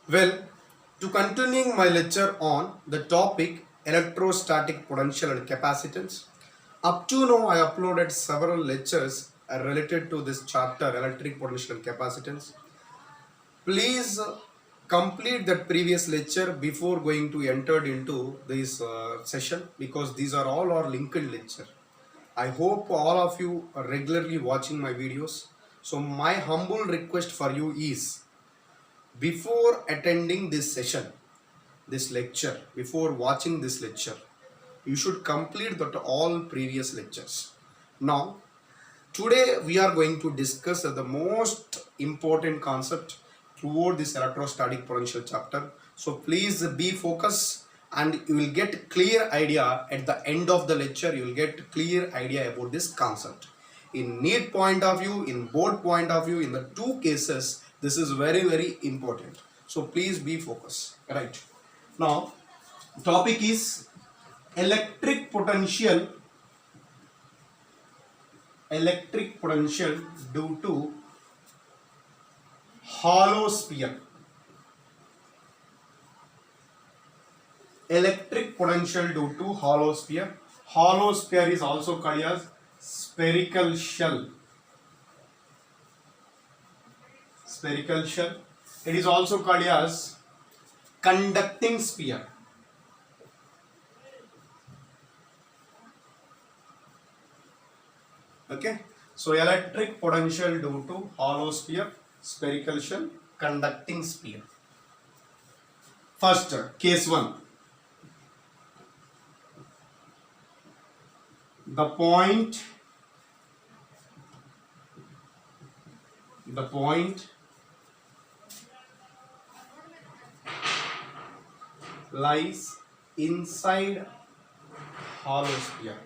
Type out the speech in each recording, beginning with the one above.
Well, to continuing my lecture on the topic electrostatic potential and capacitance, up to now I uploaded several lectures related to this chapter electric potential and capacitance. Please complete that previous lecture before going to enter into this session because these are all our linked lecture. I hope all of you are regularly watching my videos. So my humble request for you is before attending this session, this lecture, before watching this lecture, you should complete that all previous lectures. Now, today we are going to discuss the most important concept throughout this electrostatic potential chapter. So please be focused and you will get clear idea at the end of the lecture. You will get clear idea about this concept. In NEET point of view, in board point of view, in the two cases, this is very important. So please be focused. Right. Now, topic is electric potential due to hollow sphere. Electric potential due to hollow sphere. Hollow sphere is also called as spherical shell. Spherical shell. It is also called as conducting sphere. Okay. So electric potential due to hollow sphere, spherical shell, conducting sphere. First, case 1. The point lies inside hollow sphere.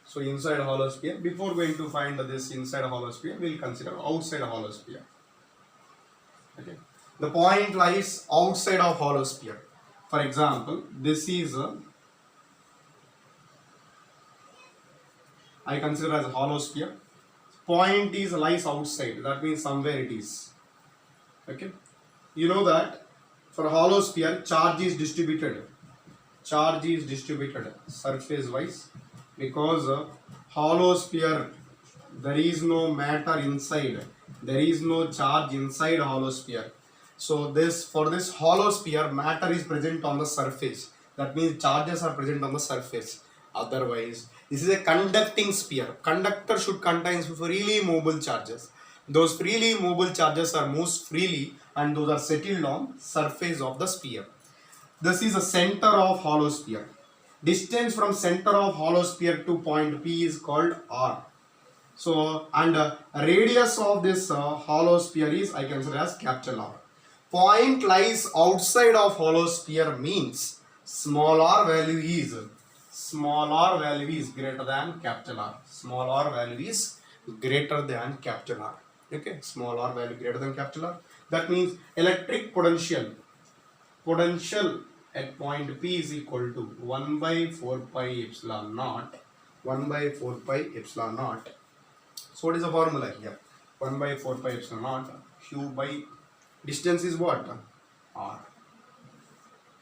So inside hollow sphere, before going to find this inside hollow sphere, we will consider outside hollow sphere. Okay. The point lies outside of hollow sphere. For example, this is I consider as a hollow sphere. Point is lies outside. That means somewhere it is. Okay. You know that for hollow sphere, charge is distributed. Charge is distributed surface wise because hollow sphere there is no matter inside. There is no charge inside hollow sphere. So for this hollow sphere, matter is present on the surface. That means charges are present on the surface. Otherwise, this is a conducting sphere. Conductor should contain freely movable charges. Those freely movable charges are moved freely and those are settled on surface of the sphere. This is the center of hollow sphere. Distance from center of hollow sphere to point P is called R. So, and radius of this hollow sphere is I consider as capital R. Point lies outside of hollow sphere means small r value is greater than capital R. Small r value is greater than capital R. Okay, small r value greater than capital R. That means electric potential at point P is equal to 1 by 4 pi epsilon naught. 1 by 4 pi epsilon naught. So what is the formula here? 1 by 4 pi epsilon naught q by distance is what? R.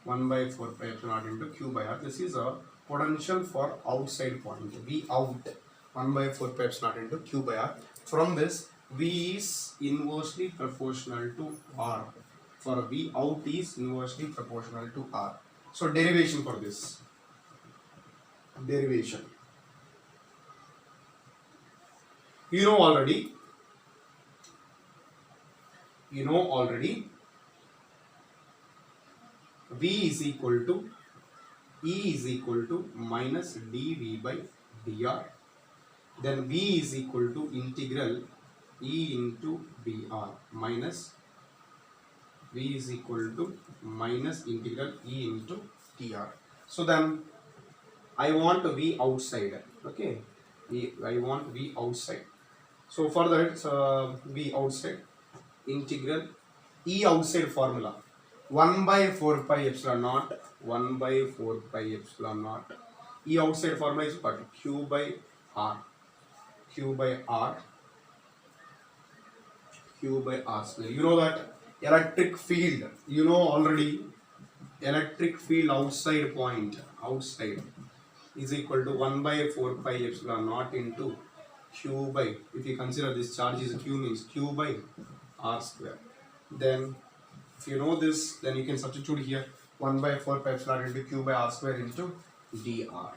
1 by 4 pi epsilon naught into q by r. This is a potential for outside point. V out 1 by 4 pi epsilon naught into q by r. From this, V is inversely proportional to R. For V out is inversely proportional to R. So derivation for this. Derivation. You know already V is equal to E is equal to minus dV by dr. Then V is equal to integral E into dr minus V is equal to minus integral E into dr. So then I want V outside. Okay, I want V outside. So for that V outside integral E outside formula 1 by 4 pi epsilon naught 1 by 4 pi epsilon naught. E outside formula is what? Q by R Q by R square. You know that electric field, you know already, electric field outside point, outside, is equal to 1 by 4 pi epsilon naught into Q by, if you consider this charge is Q, means Q by R square. Then if you know this, then you can substitute here 1 by 4 pi epsilon into Q by R square into dr.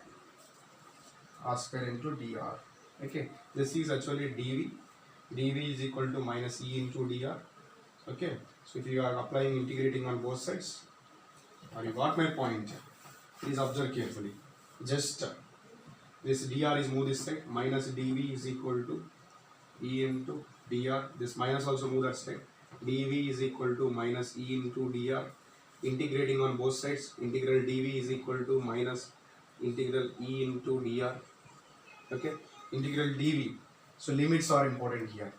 R square into dr. Okay, this is actually dv. dv is equal to minus E into dr. Okay, so if you are applying integrating on both sides, or you got my point, please observe carefully. Just this dr is move this side, minus dv is equal to E into dr. This minus also move that side. dv is equal to minus E into dr. Integrating on both sides, integral dv is equal to minus integral E into dr. Okay, integral dv. So limits are important here.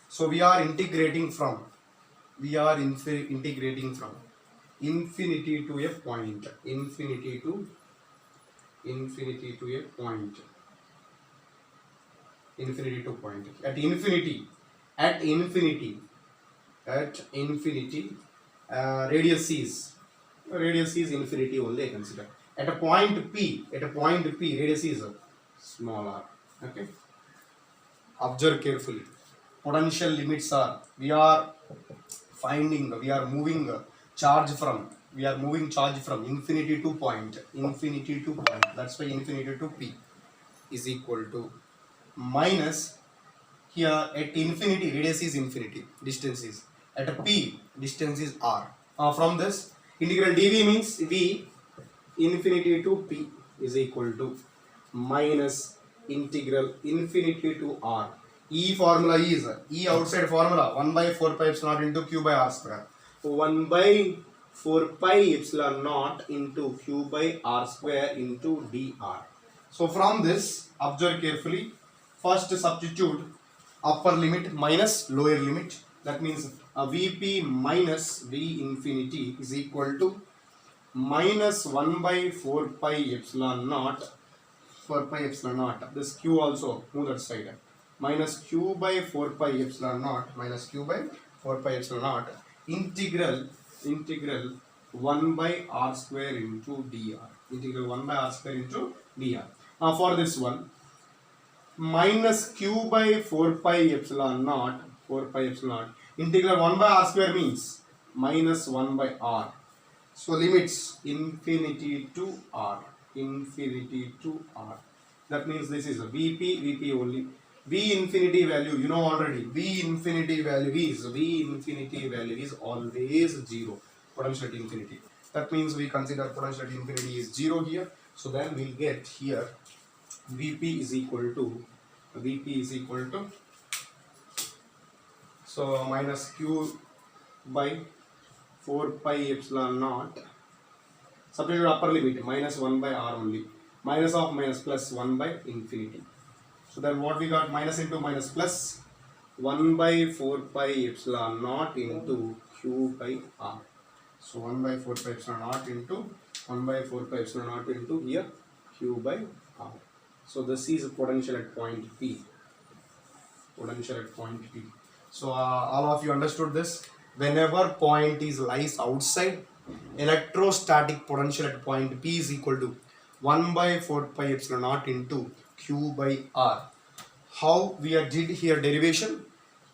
So we are integrating from, integrating from infinity to a point, infinity to a point, infinity to point. At infinity, radius is infinity only, I consider. At a point P, radius is small r. Okay, observe carefully. Potential limits are, we are moving charge from infinity to point, that's why infinity to P is equal to minus, here at infinity radius is infinity, distance is, at a P distance is r. From this integral dv means v infinity to P is equal to minus integral infinity to r. E formula is, E outside formula 1 by 4 pi epsilon into Q by R square. 1 by 4 pi epsilon naught into Q by R square into dr. So from this, observe carefully, first substitute upper limit minus lower limit. That means Vp minus V infinity is equal to minus 1 by 4 pi epsilon naught, 4 pi epsilon naught. This Q also move that side. Minus Q by 4 pi epsilon naught, minus Q by 4 pi epsilon naught, integral 1 by R square into dr. Integral 1 by R square into dr. Now for this one, minus Q by 4 pi epsilon naught, integral 1 by R square means minus 1 by R. So limits infinity to R, That means this is a Vp only. V infinity value, you know already, V infinity value is always 0, potential at infinity. That means we consider potential at infinity is 0 here. So then we'll get here Vp is equal to, so minus Q by 4 pi epsilon naught, substitute upper limit, minus 1 by R only, minus of minus plus 1 by infinity. So then what we got, minus into minus plus 1 by 4 pi epsilon naught into Q by R. So 1 by 4 pi epsilon naught into here Q by R. So this is potential at point P. So all of you understood this. Whenever point is lies outside, electrostatic potential at point P is equal to 1 by 4 pi epsilon naught into Q by R. How we did here derivation?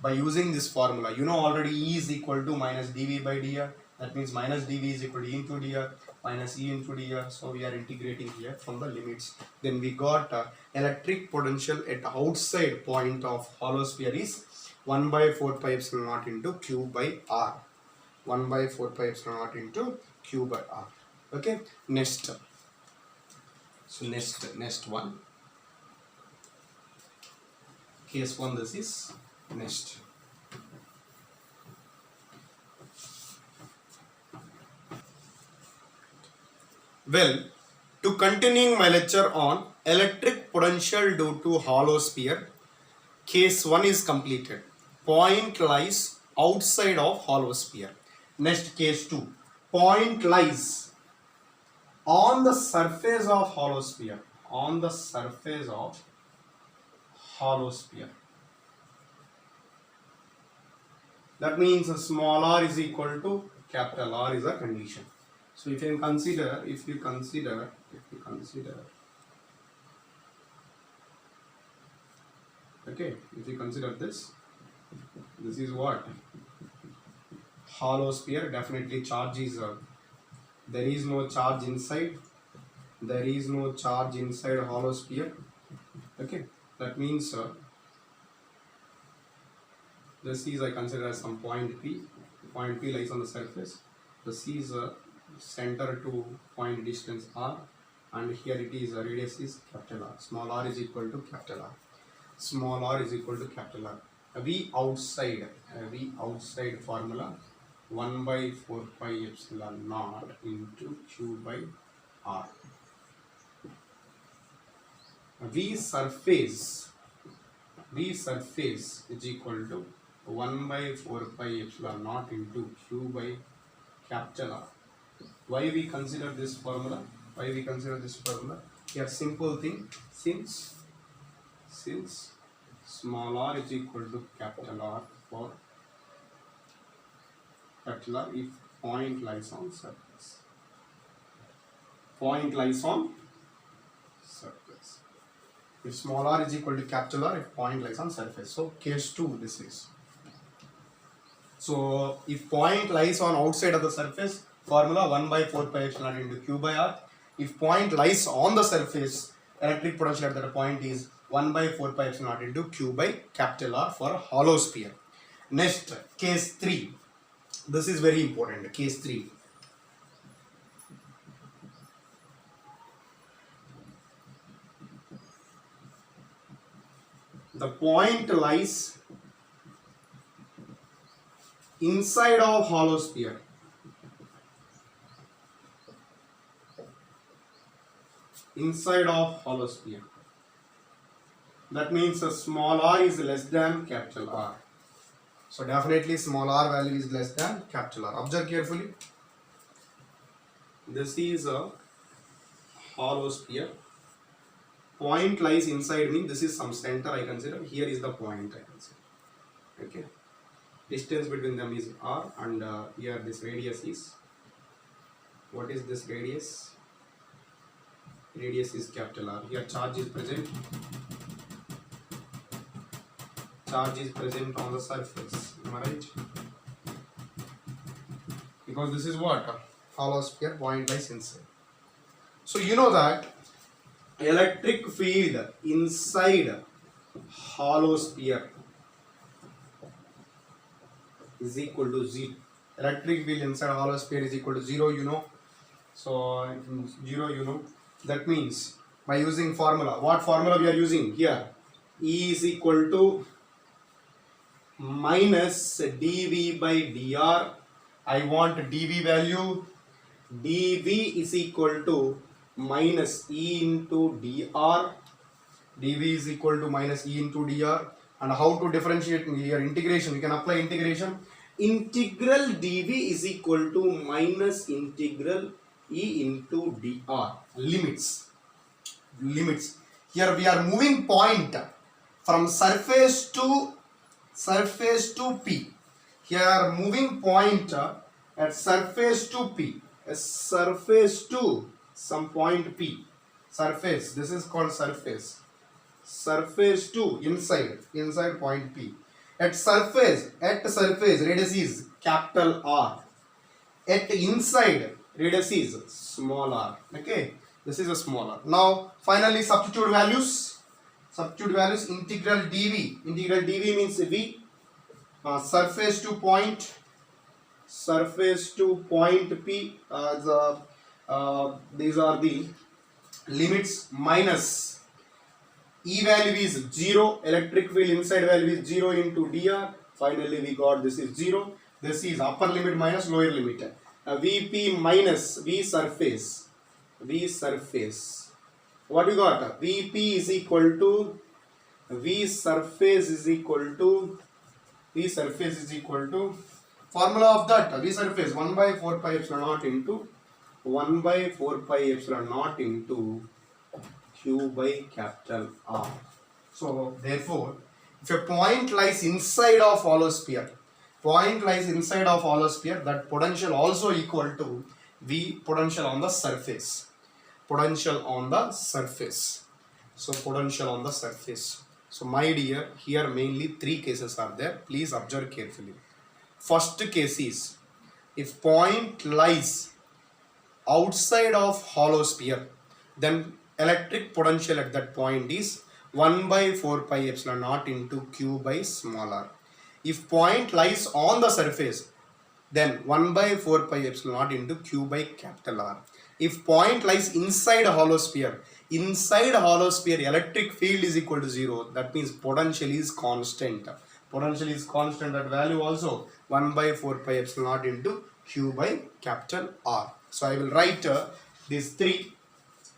By using this formula. You know already E is equal to minus dV by dr. That means minus dV is equal to E into dr minus E into dr. So we are integrating here from the limits. Then we got electric potential at outside point of hollow sphere is 1 by 4 pi epsilon naught into Q by R. 1 by 4 pi epsilon naught into Q by R. Okay, next. So next one. Case 1, this is next. Well, to continuing my lecture on electric potential due to hollow sphere, case 1 is completed. Point lies outside of hollow sphere. Next, case 2. Point lies on the surface of hollow sphere. That means small r is equal to capital R is a condition. So if you consider, okay, if you consider this is what? Hollow sphere. Definitely charge is there is no charge inside. There is no charge inside hollow sphere. Okay, that means this is I consider as some point P. Point P lies on the surface. This is center to point distance R, and here it is radius is capital R. Small r is equal to capital R. Small r is equal to capital R. V outside formula 1 by 4 pi epsilon naught into Q by R. V surface is equal to 1 by 4 pi epsilon naught into Q by capital R. Why we consider this formula? Here simple thing, since small r is equal to capital R for capital R if point lies on surface. If small r is equal to capital R if point lies on surface. So case 2 this is. So if point lies on outside of the surface, formula 1 by 4 pi epsilon into Q by R. If point lies on the surface, electric potential at that point is 1 by 4 pi epsilon into Q by capital R for a hollow sphere. Next, case 3. This is very important. Case 3. The point lies inside of hollow sphere. That means a small r is less than capital R. So definitely small r value is less than capital R. Observe carefully. This is a hollow sphere. Point lies inside means this is some center I consider. Here is the point I consider. Okay. Distance between them is R, and here this radius is. What is this radius? Radius is capital R. Here charge is present. Charge is present on the surface. Am I right? Because this is what? Hollow sphere, point lies inside. So you know that electric field inside hollow sphere is equal to 0. Electric field inside hollow sphere is equal to 0, you know. So 0, you know. That means by using formula, what formula we are using here? E is equal to minus dV by dr. I want dV value. dV is equal to minus E into dr. dV is equal to minus E into dr. And how to differentiate here? Integration. We can apply integration. Integral dV is equal to minus integral E into dr. Limits. Here we are moving point from surface to P. Here moving point at surface to P. Surface to some point P. Surface. This is called surface. Surface to inside point P. At surface radius is capital R. At inside radius is small r. Okay, this is a small r. Now finally substitute values. Integral dV. Integral dV means V. Surface to point P. These are the limits. Minus E value is 0. Electric field inside value is 0 into dr. Finally we got this is 0. This is upper limit minus lower limit. Vp minus V surface. What you got? Vp is equal to V surface is equal to formula of that V surface 1 by 4 pi epsilon naught into 1 by 4 pi epsilon naught into Q by capital R. So therefore, if a point lies inside of hollow sphere, point lies inside of hollow sphere, that potential also equal to V potential on the surface. Potential on the surface. So potential on the surface. So my dear, here mainly three cases are there. Please observe carefully. First case is, if point lies outside of hollow sphere, then electric potential at that point is 1 by 4 pi epsilon naught into q by small r. If point lies on the surface, then 1 by 4 pi epsilon naught into q by capital R. If point lies inside a hollow sphere, electric field is equal to 0. That means potential is constant. Potential is constant, that value also 1 by 4 pi epsilon naught into q by capital R. So I will write these three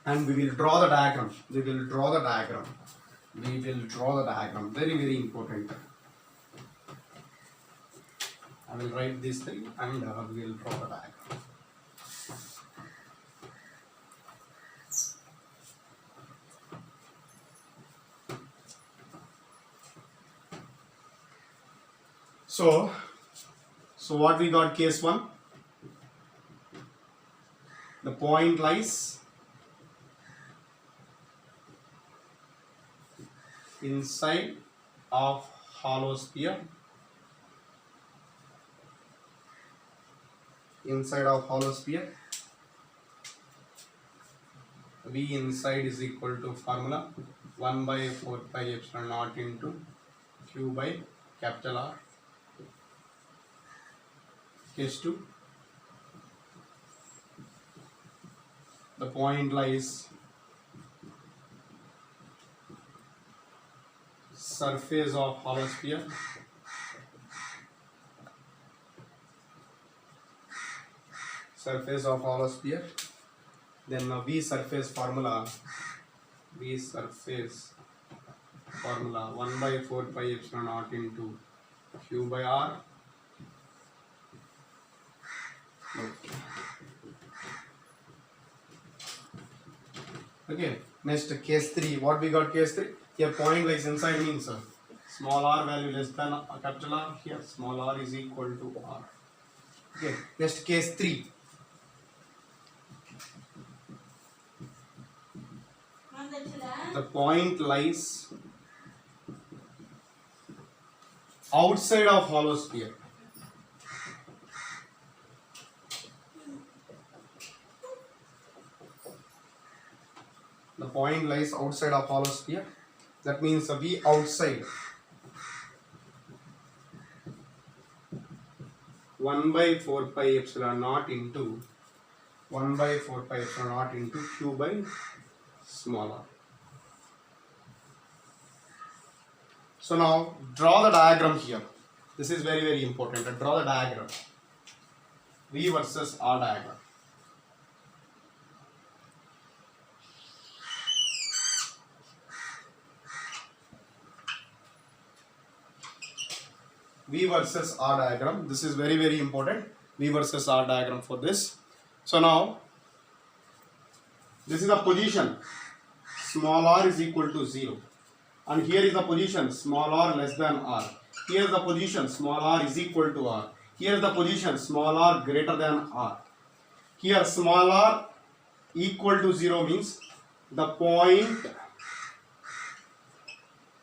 and we will draw the diagram. We will draw the diagram. Very, very important. I will write these three and we will draw the diagram. So what we got, case 1? The point lies inside of hollow sphere. V inside is equal to formula 1 by 4 pi epsilon naught into q by capital R. Case 2, the point lies surface of hollow sphere. Then V surface formula 1 by 4 pi epsilon naught into q by R. Okay, next case 3. What we got, case 3? Here point lies inside means small r value less than capital R. Here small r is equal to R. Okay, next case 3. The point lies outside of hollow sphere. The point lies outside of hollow sphere. That means V outside 1 by 4 pi epsilon naught into q by small r. So now draw the diagram here. This is very, very important. Draw the diagram. V versus R diagram. V versus R diagram. This is very, very important. V versus R diagram for this. So now, this is the position. Small r is equal to 0. And here is the position small r less than r. Here is the position small r is equal to r. Here is the position small r greater than r. Here small r equal to 0 means the point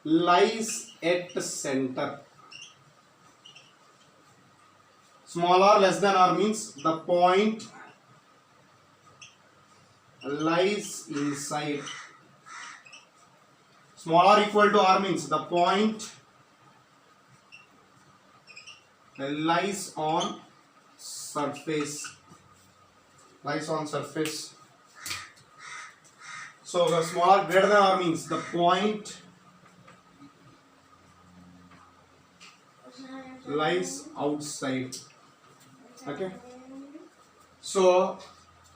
lies at center. Small r less than r means the point lies inside. Small r equal to r means the point lies on surface. So the small r greater than r means the point lies outside. Okay. So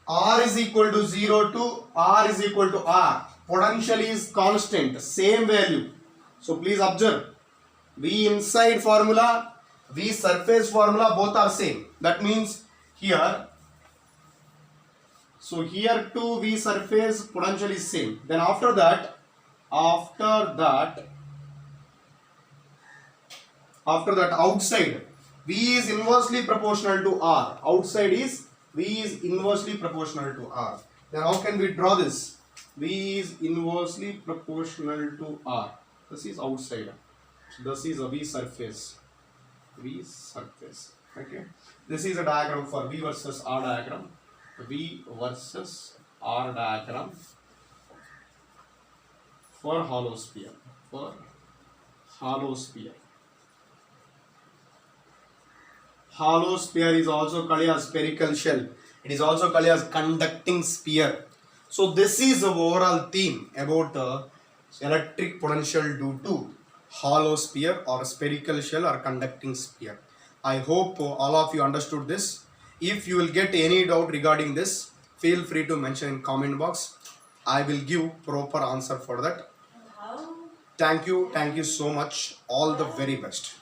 r is equal to 0 to r is equal to r. Potential is constant, same value. So please observe, V inside formula, V surface formula, both are same. That means here, so here too V surface potential is same. Then after that outside, V is inversely proportional to R. Outside is V is inversely proportional to R. Then how can we draw this? V is inversely proportional to R. This is outside. This is a V surface. V surface. Okay. This is a diagram for V versus R diagram. V versus R diagram for hollow sphere. For hollow sphere. Hollow sphere is also called as spherical shell. It is also called as conducting sphere. So this is the overall theme about electric potential due to hollow sphere or spherical shell or conducting sphere. I hope all of you understood this. If you will get any doubt regarding this, feel free to mention in comment box. I will give proper answer for that. Thank you so much. All the very best.